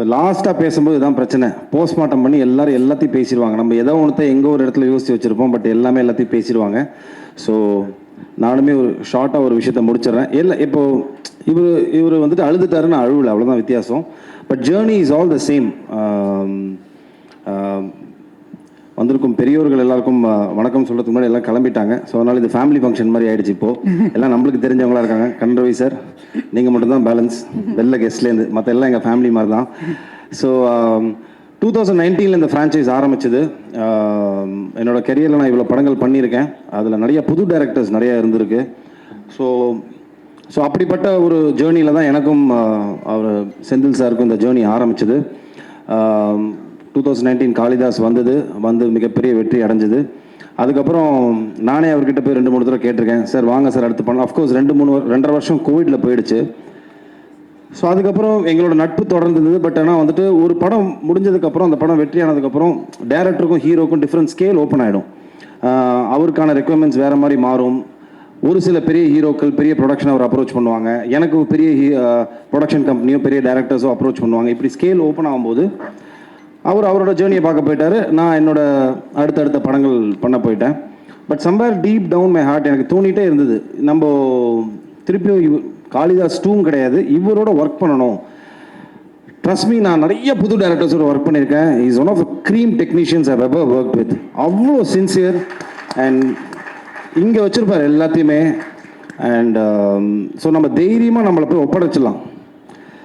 இப்போ லாஸ்ட்டாக பேசும்போது இதுதான் பிரச்சனை. போஸ்ட்மார்ட்டம் பண்ணி எல்லாரும் எல்லாத்தையும் பேசிடுவாங்க. நம்ம ஏதோ ஒன்றத்தை எங்கோ ஒரு இடத்துல யோசித்து வச்சுருப்போம், பட் எல்லாமே எல்லாத்தையும் பேசிடுவாங்க. ஸோ நானுமே ஒரு ஷார்ட்டாக ஒரு விஷயத்தை முடிச்சிடுறேன். இல்லை இப்போது இவர் வந்துட்டு அழுதுட்டாருன்னு அழுவலை, அவ்வளோதான் வித்தியாசம். But journey is all the same. வந்திருக்கும் பெரியோர்கள் எல்லாருக்கும் வணக்கம் சொல்கிறதுக்கு முன்னாடி எல்லாம் கிளம்பிட்டாங்க. ஸோ அதனால் இது ஃபேமிலி ஃபங்க்ஷன் மாதிரி ஆகிடுச்சு. இப்போது எல்லாம் நம்மளுக்கு தெரிஞ்சவங்களாக இருக்காங்க. கண்ரவி சார், நீங்கள் மட்டும்தான் பேலன்ஸ் வெளில கெஸ்ட்லேருந்து, மற்ற எல்லாம் எங்கள் ஃபேமிலி மாதிரி தான். ஸோ 2019 இந்த ஃப்ரான்ச்சைஸ் ஆரம்பிச்சது. என்னோடய கெரியரில் நான் இவ்வளோ படங்கள் பண்ணியிருக்கேன். அதில் நிறைய புது டைரக்டர்ஸ் நிறையா இருந்திருக்கு. ஸோ அப்படிப்பட்ட ஒரு ஜேர்னியில் தான் எனக்கும் அவர் செந்தில் சாருக்கும் இந்த ஜேர்னி ஆரம்பிச்சது. 2019 காளிதாஸ் வந்து மிகப்பெரிய வெற்றி அடைஞ்சது. அதுக்கப்புறம் நானே அவர்கிட்ட போய் 2-3 தடவை கேட்டிருக்கேன், சார் வாங்க சார் அடுத்து பண்ணலாம். அஃப்கோர்ஸ் 2-2.5 வருஷம் கோவிடில் போயிடுச்சு. ஸோ அதுக்கப்புறம் எங்களோட நட்பு தொடர்ந்தது. பட் ஆனால் வந்துட்டு ஒரு படம் முடிஞ்சதுக்கப்புறம், அந்த படம் வெற்றி ஆனதுக்கப்புறம் டேரக்டருக்கும் ஹீரோக்கும் டிஃப்ரெண்ட் ஸ்கேல் ஓப்பன் ஆகிடும். அவருக்கான ரெக்குவயர்மெண்ட்ஸ் வேறு மாதிரி மாறும். ஒரு சில பெரிய ஹீரோக்கள் பெரிய ப்ரொடக்ஷன் அவர் அப்ரோச் பண்ணுவாங்க, எனக்கு பெரிய ப்ரொடக்ஷன் கம்பெனியோ பெரிய டேரக்டர்ஸோ அப்ரோச் பண்ணுவாங்க. இப்படி ஸ்கேல் ஓப்பன் ஆகும்போது அவரோட ஜேர்னியை பார்க்க போயிட்டார், நான் என்னோட அடுத்தடுத்த படங்கள் பண்ண போயிட்டேன். But somewhere deep down my heart எனக்கு தோணிகிட்டே இருந்தது, நம்ம திருப்பியும் காளிதாஸ் 2 கிடையாது, இவரோட ஒர்க் பண்ணணும். ட்ரஸ்ட் மீ, நான் நிறைய புது டேரக்டர்ஸோட ஒர்க் பண்ணியிருக்கேன். Is one of the cream technicians I ever work with. அவ்வளோ சின்சியர் அண்ட் இங்கே வச்சுருப்பார் எல்லாத்தையுமே. அண்ட் ஸோ நம்ம தைரியமாக நம்மளை போய் ஒப்படைச்சிடலாம்.